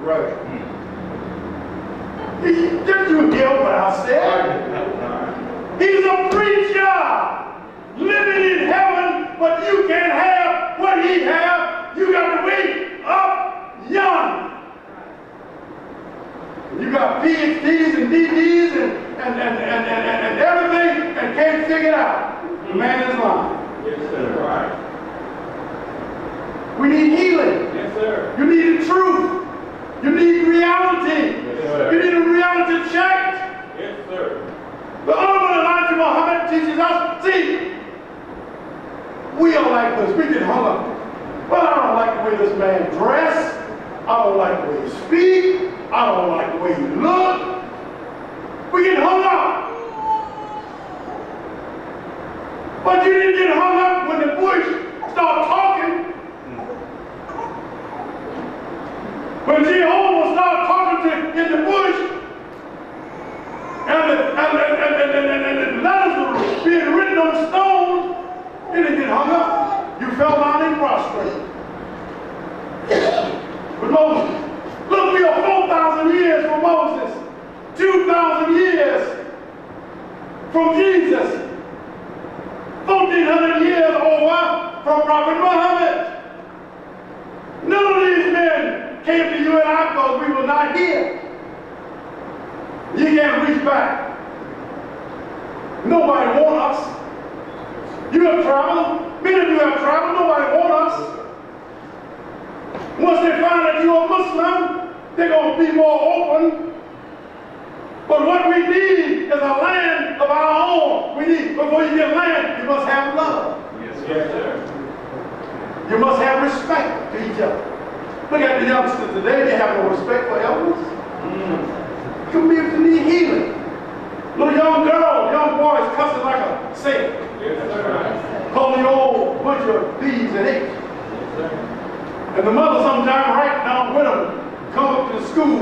Right. Did you hear what I said? He's a preacher living in heaven, but you can't have what he has. You got to wait up yonder. You got PhDs and DDs and everything and can't figure it out. The man is lying. Yes, sir. Right. We need healing. Yes, sir. You need the truth. You need reality. Yes, sir. You need a reality check. Yes, sir. The Honorable Elijah Muhammad teaches us, see, we don't like this. We get hung up. Well, I don't like the way this man dressed. I don't like the way he speaks. I don't like the way he look. We get hung up. But you didn't get hung up when the bush started talking. When Jehovah started talking to in the bush, and the letters were being written on stones, you didn't get hung up. You fell down and prostrate. But Moses, look, we are 4,000 years from Moses, 2,000 years from Jesus, 1,400 years over from Prophet Muhammad. None of these men came to you and I because we were not here. You can't reach back. Nobody wants us. You have traveled. Many of you have traveled. Nobody wants us. Once they find that you're a Muslim, they're going to be more open. But what we need is a land of our own. We need, before you get land, you must have love. Yes, sir. You must have respect to each other. Look at the youngsters today, they have no respect for elders. Community need healing. Little young girls, young boys cussing like a saint. Yes, sir. Calling you old bunch of thieves and apes. Yes, sir. And the mother sometimes right down with them, come up to the school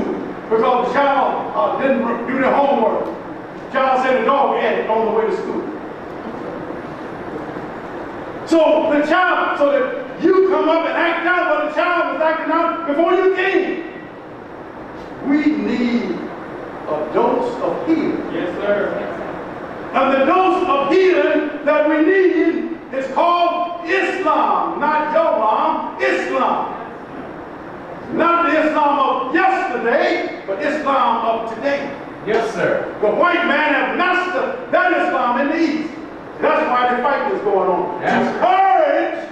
because the child didn't do their homework. The child said the dog ate it on the way to school. So the child, so that you come up and act out what the child was acting out before you came. We need a dose of healing. Yes, sir. And the dose of healing that we need is called Islam, not Islam, Islam. Not the Islam of yesterday, but Islam of today. Yes, sir. The white man has mastered that Islam in the East. That's why the fight is going on. Yes, To purge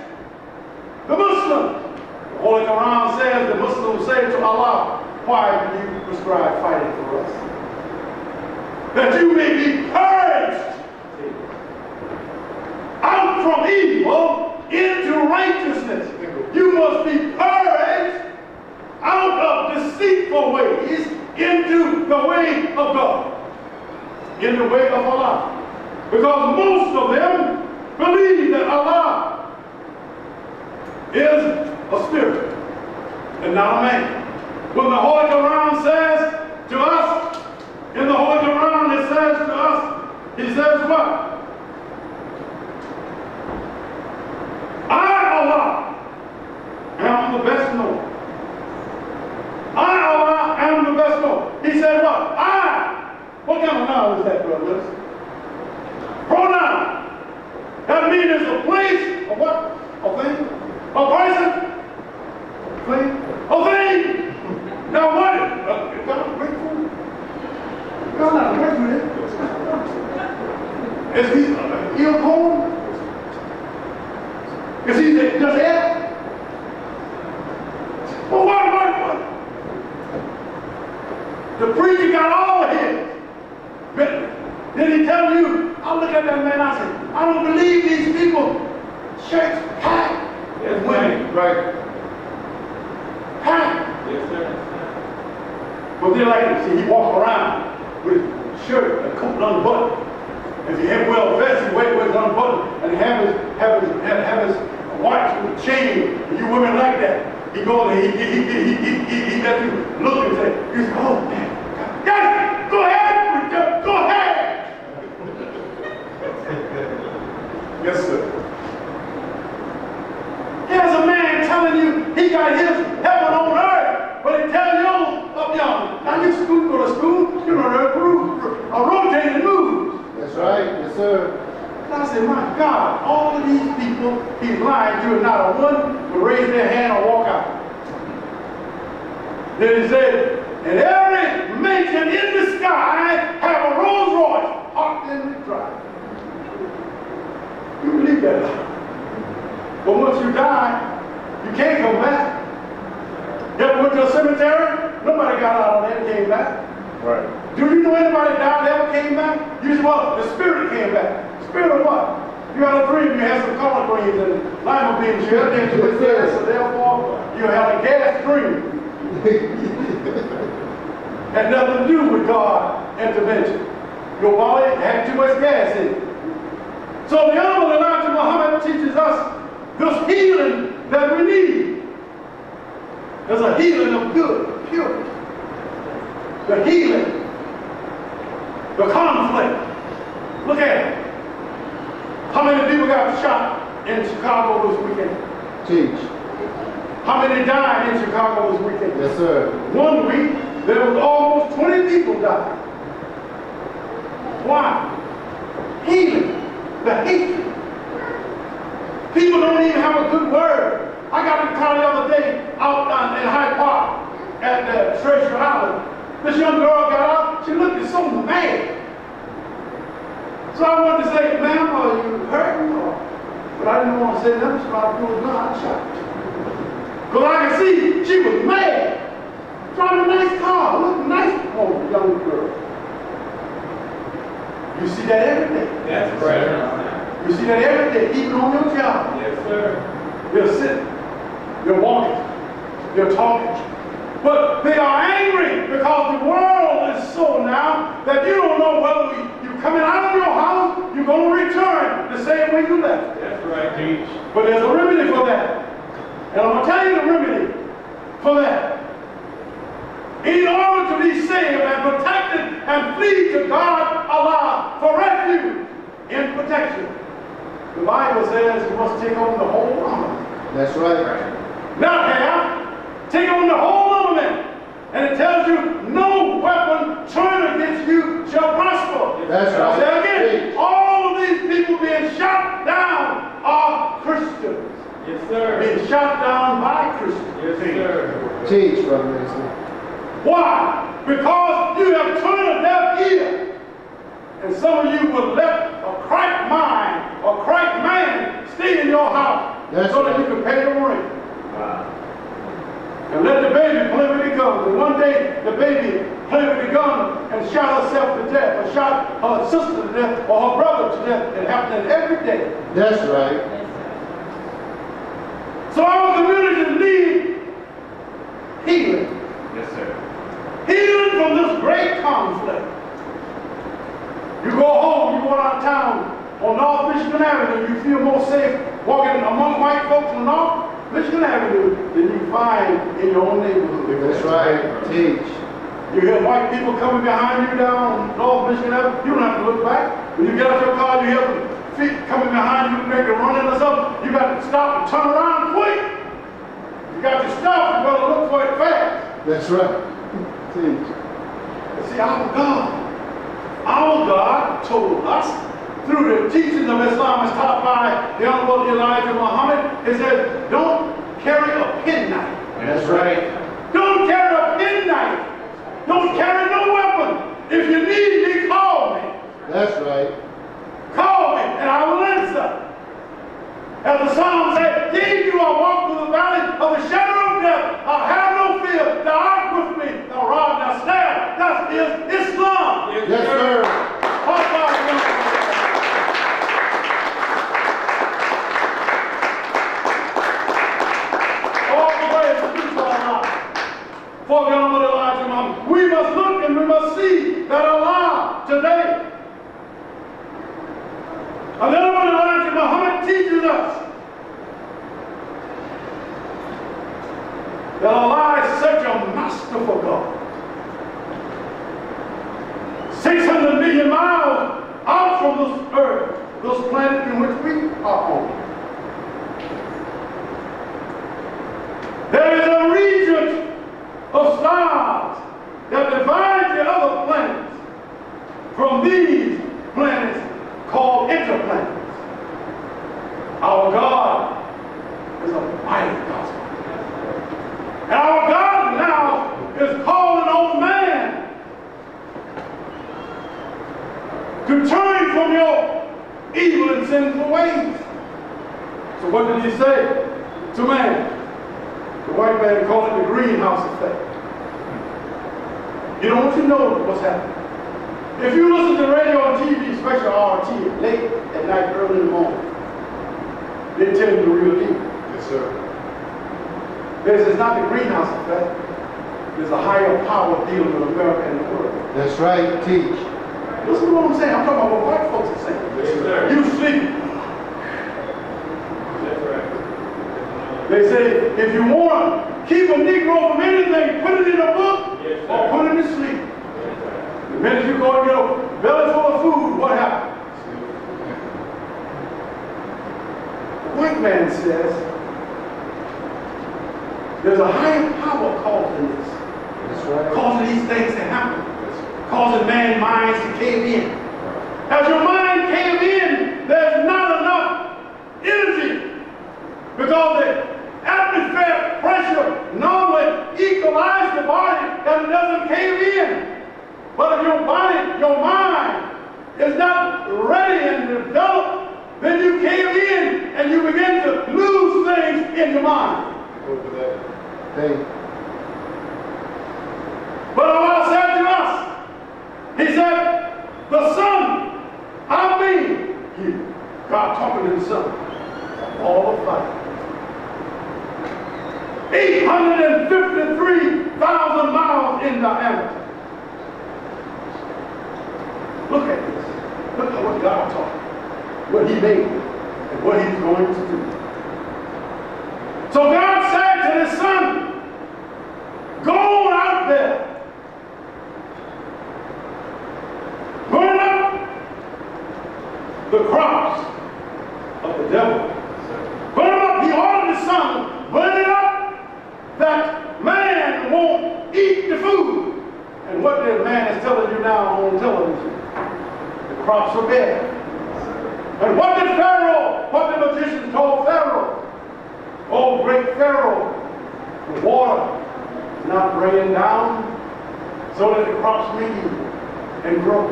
the Muslim. The Holy Quran says the Muslims say to Allah, why do you prescribe fighting for us? That you may be purged out from evil into righteousness. You must be purged out of deceitful ways into the way of God, in the way of Allah. Because most of them believe that Allah is a spirit and not a man. When the Holy Quran says to us, in the Holy Quran it says to us, he says what? I, Allah, am the best known. I, Allah, am the best known. He said what? I. What kind of noun is that, brothers? Pronoun. That means it's a place, a what? A thing? A person? A thing? A thing! Now what? God grateful? God not grateful. Is he ill corn? Is he just it? Well, what? The preacher got all of his. Did he tell you? I look at that man, I said, I don't believe these people. Church packed. Yes, women, right? Packed. Yes, sir. But they like to see he walk around with his shirt and coat unbuttoned. If he had well vest, he wear his unbuttoned and have his watch with a chain. And you women like that. He goes and he got you look and say, oh man, guys, go ahead, go ahead. Yes, sir. Here's a man telling you he got his heaven on earth, but he tells you That's right. Yes, sir. And I said, my God, all of these people he's lying to, and not a one will raise their hand or walk out. Then he said, and every mansion in the sky have a Rolls Royce parked in the drive. You believe that? But once you die, you can't come back. You ever went to a cemetery? Nobody got out of there and came back. Right. Do you know anybody died that ever came back? You say, well, the spirit came back. Spirit of what? You had a dream, you had some collard greens and lima beans, you had them to the so therefore you had a gas dream. Had nothing to do with God intervention. Your body had too much gas in it. So the Honorable Elijah Muhammad teaches us this healing that we need. There's a healing of good, purity. The healing, the conflict. Look at it. How many people got shot in Chicago this weekend? Teach. How many died in Chicago this weekend? Yes, sir. 1 week, there was almost 20 people died. Why? Healing, the hatred. People don't even have a good word. I got in the car the other day out in Hyde Park at the Treasure Island. This young girl got out, she looked so mad. So I wanted to say, ma'am, are you hurting? But I didn't want to say nothing, so I pulled a gun, I shot her. Because I could see she was mad. Driving a nice car, look nice for a young girl. You see that every day. That's right. You see that every day, even on your job. Yes, sir. They're sitting, they're walking, they're talking. But they are angry because the world is so now that you don't know whether you're coming out of your house, you're going to return the same way you left. That's right, teach. But there's a remedy for that. And I'm going to tell you the remedy for that. In order to be saved and protected and flee to God, Allah, for refuge in protection. The Bible says you must take on the whole armor. That's right. Not half. Take on the whole armament. And it tells you no weapon turned against you shall prosper. That's right. I'll say again, all of these people being shot down are Christians. Yes, sir. Being shot down by Christians. Yes, sir. Teach, Brother Minister. Why? Because you have turned a deaf ear. And some of you will let a cracked mind or cracked man stay in your house so that you can pay the rent. Wow. And let the baby play with the gun. And one day the baby played with the gun and shot herself to death, or shot her sister to death, or her brother to death. It happened every day. That's right. So our community needs healing. Yes, sir. Healing from this great conflict. You go home, you go downtown on North Michigan Avenue, you feel more safe walking among white folks on North Michigan Avenue than you find in your own neighborhood. That's right. Teach. You hear white people coming behind you down North Michigan Avenue, you don't have to look back. When you get out your car, you hear them feet coming behind you, making running or something, you got to stop and turn around quick. You got to stop, you better look for it fast. That's right. Teach. See, our God told us through the teachings of Islam as taught by the Honorable Elijah Muhammad, he said, don't carry a penknife. That's right. Don't carry a penknife. Don't carry no weapon. If you need me, call me. That's right. Call me and I will answer. As the Psalm said, yea, you are walk through the valley of the shadow of death. I have no fear. Thou art with me. Thou rod, thou staff. That is Islam. Yes, sir. All praise be to Allah. For the Honorable Elijah Muhammad. We must look and we must see that Allah today. And the Honorable Elijah Muhammad teaches us that Allah is such a masterful God. 600 million miles out from this earth, this planet in which we are on. There is a region of stars that divides the other planets from these planets ways. So what did he say to man? The white man called it the greenhouse effect. You don't want to know what's happening. If you listen to radio and TV, especially RT, late at night, early in the morning, they tell you the real deal. Yes, sir. It's not the greenhouse effect. There's a higher power dealing with America and the world. That's right. Teach. Listen to what I'm saying. I'm talking about what white folks are saying. Yes, sir. You sleep. That's right. They say, if you want to keep a Negro from anything, put it in a book Yes, sir. or put it to sleep. Yes, sir. The minute you go and get a belly full of food, what happens? The white man says, there's a higher power causing this. That's right. Causing these things to happen. Causing man's minds to cave in. As your mind cave in, there's not enough energy because the atmospheric pressure normally equalizes the body and it doesn't cave in. But if your body, your mind is not ready and developed, then you cave in and you begin to lose things in your mind. Over that. Hey. But Allah said to us, He said, the Son, I mean, God talking to the Son, all the fight. 853,000 miles in diameter. Look at this. Look at what God taught, what He made, and what He's going to do. So God said to His Son, go out there, burn up the crops of the devil. Burn up, He ordered His Son, burn it up that man won't eat the food. And what the man is telling you now on television, the crops are bare. And what did Pharaoh, what the magicians told Pharaoh? Oh, great Pharaoh, the water is not raining down so that the crops may eat and grow.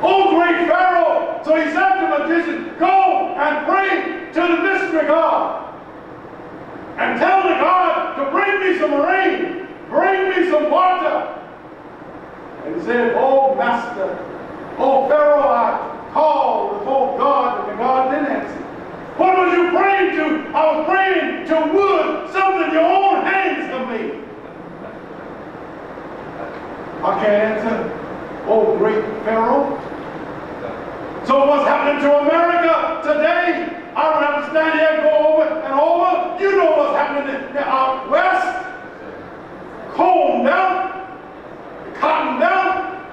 Oh, great Pharaoh! So he said to the magician, go and pray to the mystery God and tell the God to bring me some rain, bring me some water. And he said, oh, Master, oh, Pharaoh, I called before God, and God didn't answer. What was you praying to? I was praying to wood, something your own hands have made. I can't answer. Oh, great Pharaoh. So what's happening to America today? I don't have to stand here and go over and over. You know what's happening out west. Combed out, cottoned out,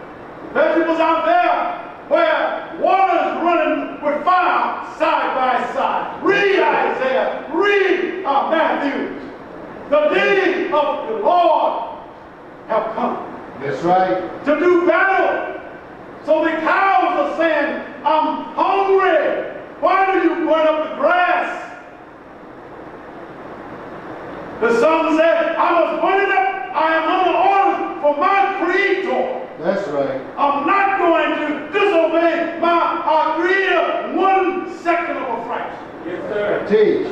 vegetables out there where water is running with fire side by side. Read Isaiah, read Matthew. The day of the Lord have come. That's right. To do battle. So the cows are saying, I'm hungry. Why do you burn up the grass? The son said, I must burn it up. I am under orders for my Creator. That's right. I'm not going to disobey our Creator 1 second of a fraction. Yes, sir. Teach.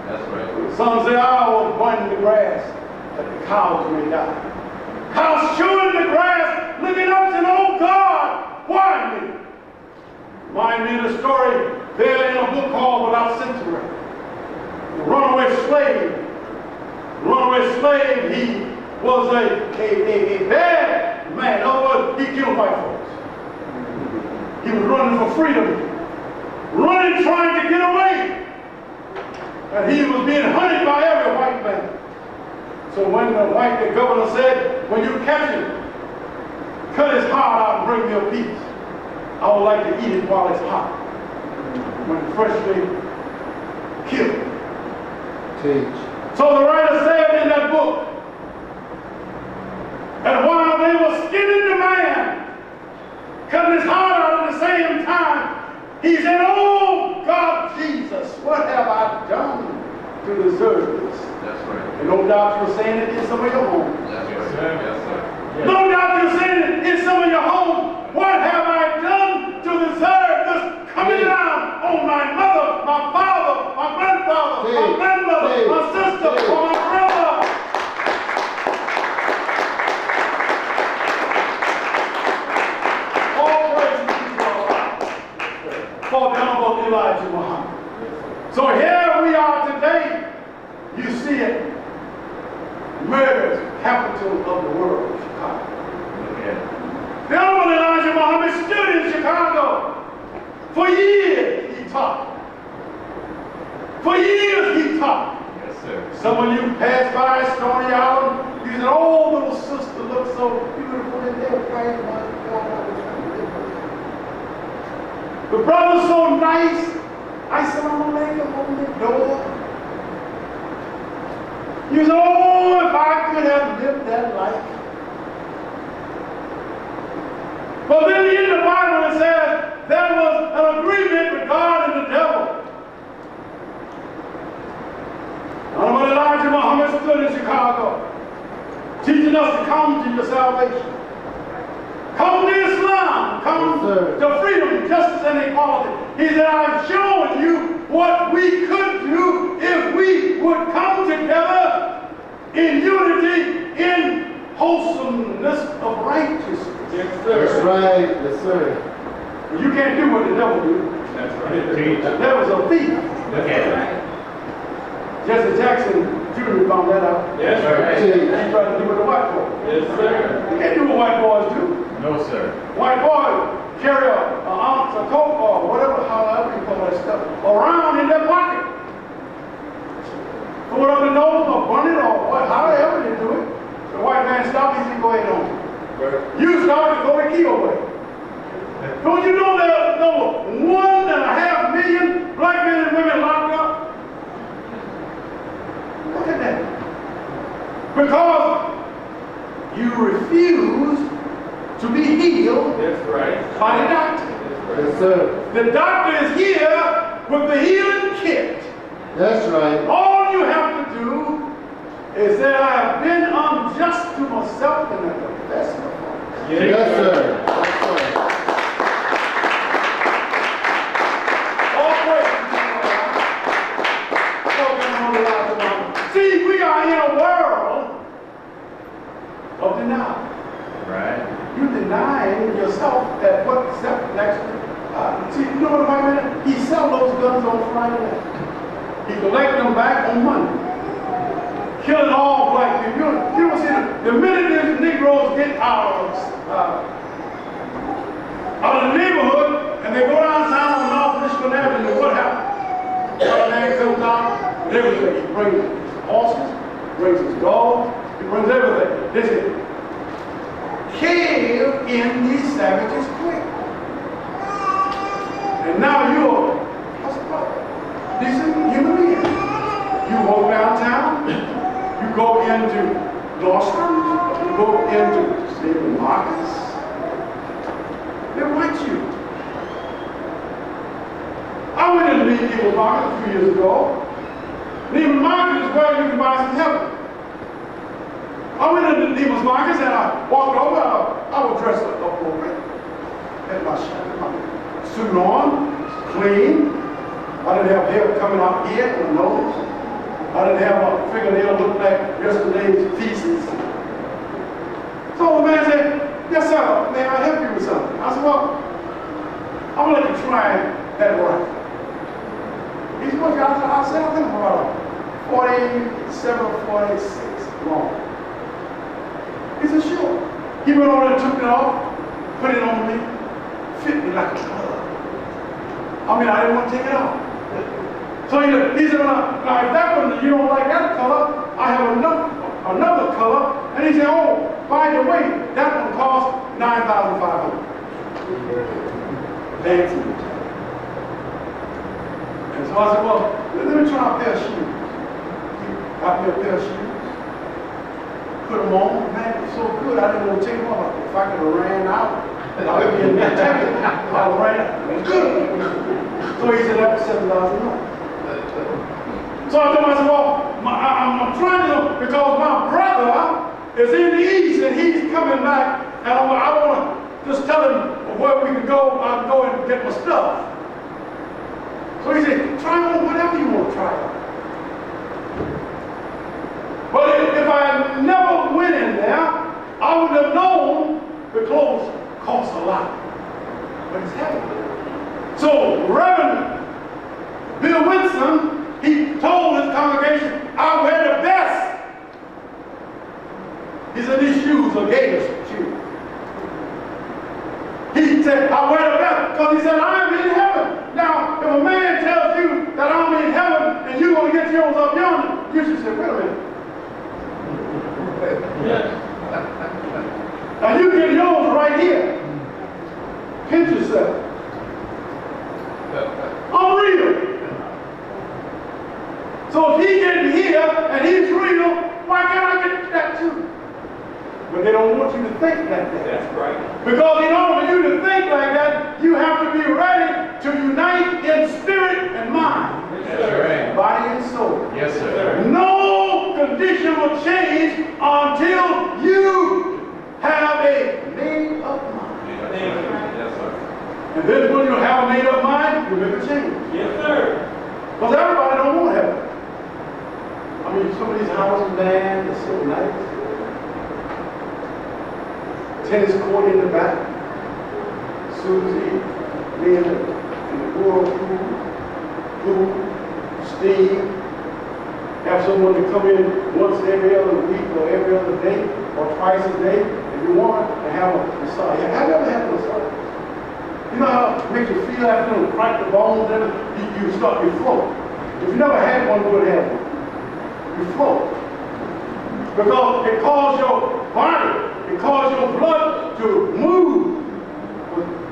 That's right. The son said, I will burn the grass that the cows may die. Cows chewing the grass, looking up and oh God, why me? Remind me of the story there in a book called Without Century. The runaway slave. The runaway slave, he was a bad man. In other words, he killed white folks. He was running for freedom. Running, trying to get away. And he was being hunted by every white man. So when the governor said, when you catch him, cut his heart out and bring me a piece. I would like to eat it while it's hot. When freshly killed. Teach. So the writer said in that book, that while they were skinning the man, cutting his heart out at the same time, he said, oh God Jesus, what have I done to deserve this? That's right. And no doubt you're saying it in some of your homes. That's right. Yes, sir. Yes. No doubt you're saying it in some of your homes. What have I done to deserve this coming down on my mother, my father, my grandfather, my grandmother, my sister, or my brother. All praise be to Allah for the Honorable Elijah Muhammad. So here we are today. You see it. Murder's capital of the world, Chicago. The Honorable Elijah Muhammad stood in Chicago. For years he taught. For years he taught. Yes, sir. Some of you passed by Stony Island. You said, oh, little sister looks so beautiful in there. Christ, my God. The brother's so nice. I said, I'm going to make him open the door. You said, oh, if I could have lived that life. But then in the Bible it says there was an agreement with God and the devil. Honorable Elijah Muhammad stood in Chicago, teaching us to come to your salvation. Come to Islam, come to freedom, justice, and equality. He said, I've shown you what we could do if we would come together in unity, in wholesomeness of righteousness. Yes, sir. That's right. Yes, sir. But you can't do what the devil do. That's right. Teach. The devil's a thief. That's right. Jesse Jackson Jr. found that out. Yes, sir. He tried to do what the white boy. Yes, sir. You can't do what white boys do. No, sir. White boys carry an ounce of coke or whatever, however you call that stuff, around in their pocket. Pull it up the nose or burn it or however you do it. The white man stopped, he said, go ahead on. You started to go the key away. Don't you know there's over 1.5 million black men and women locked up? Look at that. Because you refuse to be healed That's right. by the doctor. Yes, sir. The doctor is here with the healing kit. That's right. All you have to do is say, I have been unjust to myself and I confess my fault. Yes, sir. Yes, sir. All praise to God. See, we are in a world of denial. Right. You're denying yourself that what self-actually. See, you know what the white man? He sell those guns on Friday night. He collect them back on Monday. Killing all black people. You don't see the minute these Negroes get out of the neighborhood and they go downtown on North Michigan Avenue, what happens? White man comes out, everything. He brings his horses, brings his dogs, he brings everything. This is cave in these savages quick. And now you're what's the problem? Decent human being. You walk downtown, you go into Nordstrom, you go into Stephen Marcus, they watch you. I went into Neiman Marcus a few years ago. Neiman Marcus is where you can buy some heaven. I went into Neiman Marcus and I walked over, I was dressed up appropriate. Had my suit on, clean. I didn't have hair coming out here on the nose. I didn't have my fingernail look like yesterday's feces. So the man said, yes sir, may I help you with something? I said, well, I'm going to let you try that rifle. He said, what you got? I said, I think about 47 or 46 long. He said, sure. He went over and took it off, put it on me, fit me like a glove. I mean, I didn't want to take it off. So he said, now if that one, you don't like that color, I have another color. And he said, oh, by the way, that one costs $9,500. Fancy. And so I said, well, let me try a pair of shoes. He got me a pair of shoes. Put them on. Man, it was so good, I didn't want to take them off. If I could have ran out, I would be in there taking it. I ran out. It was good. So he said, that was $7 a month. So I told him, I said, well, I'm trying to, because my brother is in the East and he's coming back, and I want to just tell him where we can go. I can go and get my stuff. So So he said, try on whatever you want to try on. But if I never went in there, I would have known the clothes cost a lot. But it's heavy. So Reverend Bill Winston, he told his congregation, I wear the best. He said, these shoes are Gators shoes. He said, I wear the best because he said, I'm in heaven. Now, if a man tells you that I'm in heaven and you're going to get yours up yonder, you should say, wait a minute. Now you get yours right here. Pinch yourself. I'm real. So if he getting here and he's real, why can't I get that too? But they don't want you to think like that. That's right. Because in order for you to think like that, you have to be ready to unite in spirit and mind. That's right. Body and soul. Yes, sir. No condition will change until you have a made up mind. Yes, sir. And then when you have a made up mind, you make a change. Yes, sir. Because everybody don't want heaven. I mean, some of these houses, man, they're so nice. Tennis court in the back. Susie, me in the whirlpool, pool, steam. Have someone to come in once every other week or every other day or twice a day. If you want to have a massage. Have you ever had a massage? You know how it makes you feel after you crack the bones and you float. If you never had one, go ahead. You float. Because it calls your body, it calls your blood to move.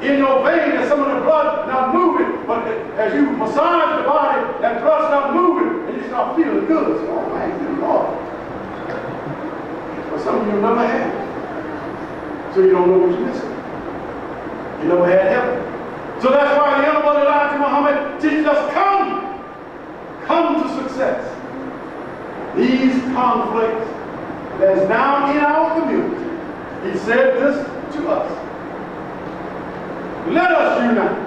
In your vein, there's some of the blood not moving, but as you massage the body, that blood's not moving, and you start feeling good. So, oh man, good Lord. But some of you never had it. So you don't know what you're missing. You never had heaven. So that's why the Honorable Elijah Muhammad teaches us, come to success. These conflicts that's now in our community, he said this to us. Let us unite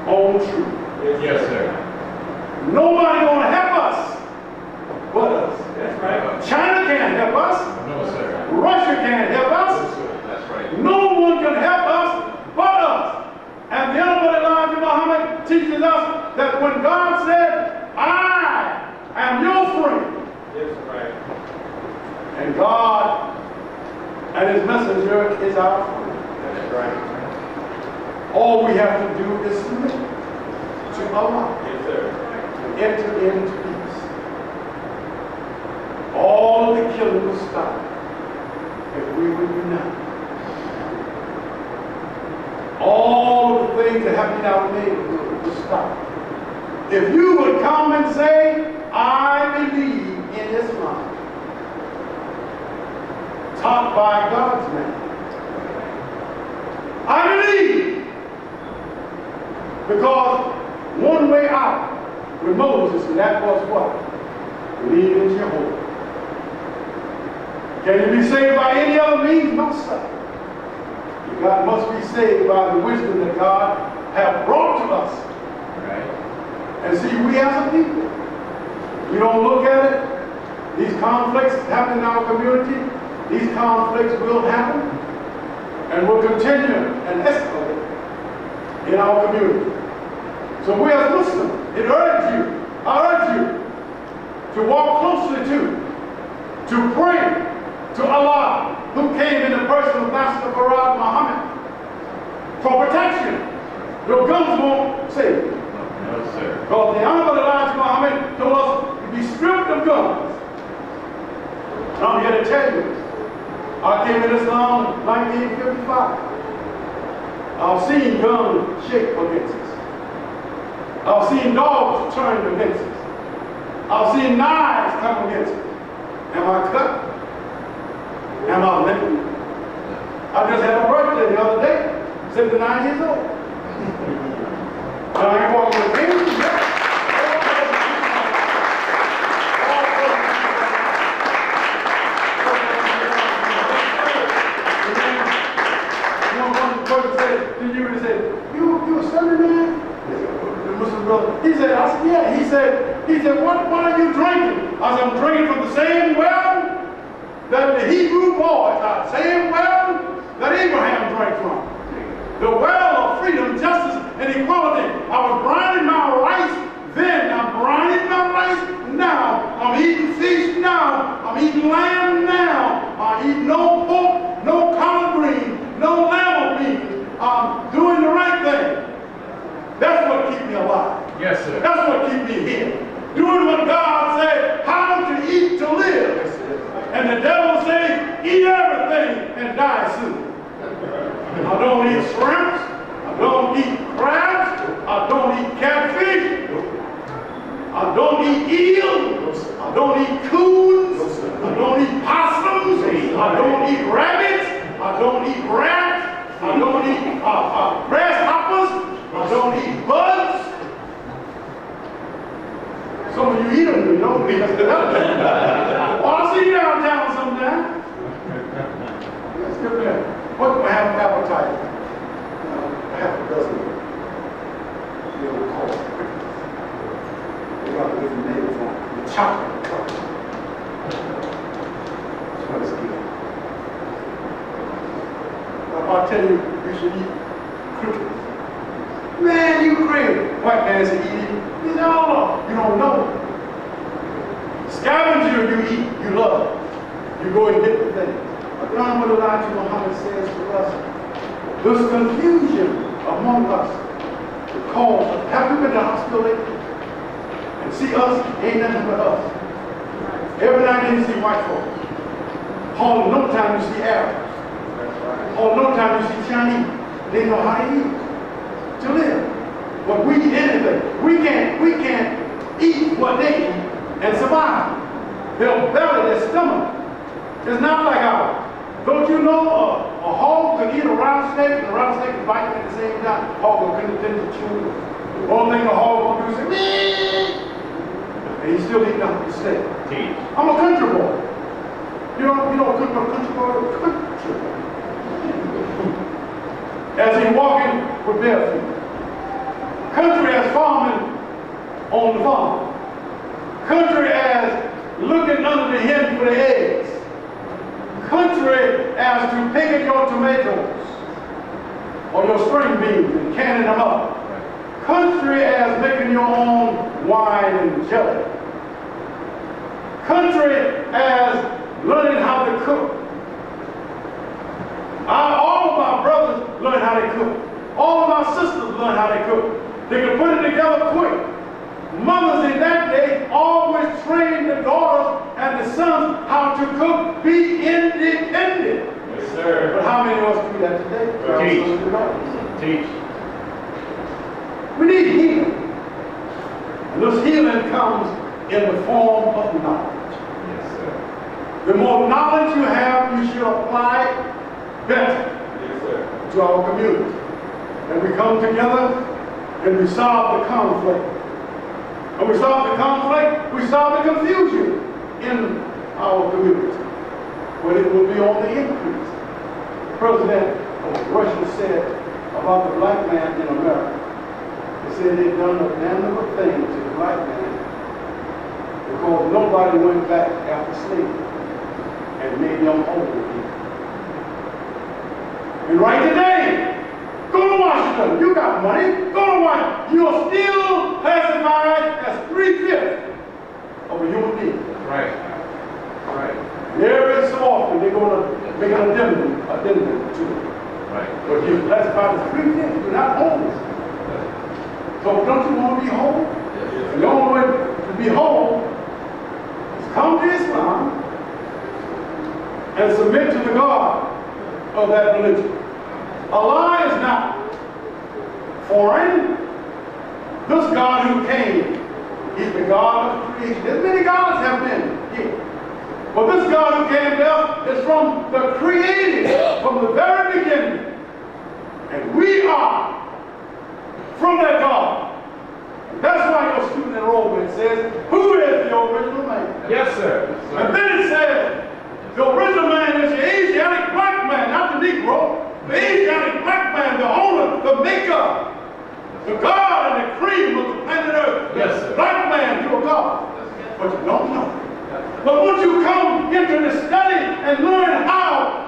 on truth. Yes, sir. Nobody gonna help us but us. That's right. China can't help us. No, sir. Russia can't help us. That's right. No one can help us but us. And the Honorable Elijah Muhammad teaches us that when God said, I am your friend. Yes, right. And God and his messenger is our friend. That's right. All we have to do is submit to Allah. Yes, sir. And enter into peace. All of the killing will stop if we would unite. All of the things that happen in our neighborhood will stop. If you would come and say, I believe in Islam, taught by God's man. I believe. Because one way out with Moses, and that was what? Believe in Jehovah. Can you be saved by any other means? No, sir. God must be saved by the wisdom that God has brought to us. Right. And see, we as a people, we don't look at it. These conflicts happen in our community. These conflicts will happen and will continue and escalate in our community. So we as Muslims, I urge you to walk closely to pray to Allah, who came in the person of Master Farad Muhammad for protection. Your guns won't save you. No, sir. Because the Honorable Elijah Muhammad told us to be stripped of guns. And I'm here to tell you, I came in Islam in 1955. I've seen guns shake against us. I've seen dogs turned against us. I've seen knives come against us. Am I cut? Am I living? I just had a birthday the other day, 79 years old. And I ain't walking with me. One person said to you, he said, you a Sunday man? said, what are you drinking? I said, I'm drinking from the same well that the Hebrew boys are, same well that Abraham drank from. The well of freedom, justice, and equality. I was grinding my rice then. I'm grinding my rice now. I'm eating fish now. I'm eating lamb now. I'm eating no pork, no collard green, no lamb beans. I'm doing the right thing. That's what keeps me alive. Yes, sir. That's what keeps me here. Doing what God said, how to eat to live. And the devil said, eat everything and die soon. I don't eat shrimps. I don't eat crabs. I don't eat catfish. I don't eat eels. I don't eat coons. I don't eat possums. I don't eat rabbits. I don't eat rats. I don't eat grasshoppers. I don't eat bugs. Some of you eat them, you don't eat them. Well, I'll see you downtown sometime. Let's get there. What do I have an appetite? Half a dozen little calls. They got a different name for them. The chocolate cup. That's what it's good. I'll tell you, you should eat crickets. Man, you crazy. White man said eat it. He said, oh, you don't know. Scavenger you eat, you love. You go and get the thing. But God would Elijah Muhammad says to us, there's confusion among us because have you been to the hospital lately? And see us, ain't nothing but us. Every night you see white folks. All no time you see Arabs. All no time you see Chinese. They know how to eat. To live. But we eat anything. We can't eat what they eat and survive. Their belly, their stomach is not like ours. Don't you know a hog can eat a rattlesnake and a rattlesnake can bite at the same time? A hog will continue to chew. The only thing a hog will do is say, meee! And he's still eating up the steak. I'm a country boy. You know a country boy? Country boy. As he's walking with bare feet. Country as farming on the farm. Country as looking under the hen for the eggs. Country as to picking your tomatoes or your string beans and canning them up. Country as making your own wine and jelly. Country as learning how to cook. All of my brothers learn how to cook. All of my sisters learn how to cook. They can put it together quick. Mothers in that day always trained the daughters and the sons how to cook, be independent. Yes, sir. But how many of us do that today? Teach. We need healing. And this healing comes in the form of knowledge. Yes, sir. The more knowledge you have, you should apply it better. Yes, sir. To our community. And we come together and we solve the conflict. And we solve the conflict, we solve the confusion in our community. But it will be on the increase. President of Russia said about the black man in America. He said they've done a damnable thing to the black man because nobody went back after slavery and made them whole again. And right today, go to Washington. You got money. Go to Washington. You're still classified as 3/5 of a human being. Right. Right. And every so often they're going to make an addendum to it. Right. But you're classified as 3/5. You're not whole. So don't you want to be whole? Yes. And the only way to be whole is come to Islam and submit to the God of that religion. Allah is not foreign. This God who came, He's the God of creation. There's many gods have been here. But this God who came to us is from the created, from the very beginning. And we are from that God. And that's why your student enrollment says, who is the original man? Yes, sir. Yes, sir. And then it says, the original man is the Asiatic black man, not the Negro. The Asiatic black man, the owner, the maker The God and the cream of the planet Earth. Yes, sir. Black man, you're God. But you don't know. But once you come into the study and learn how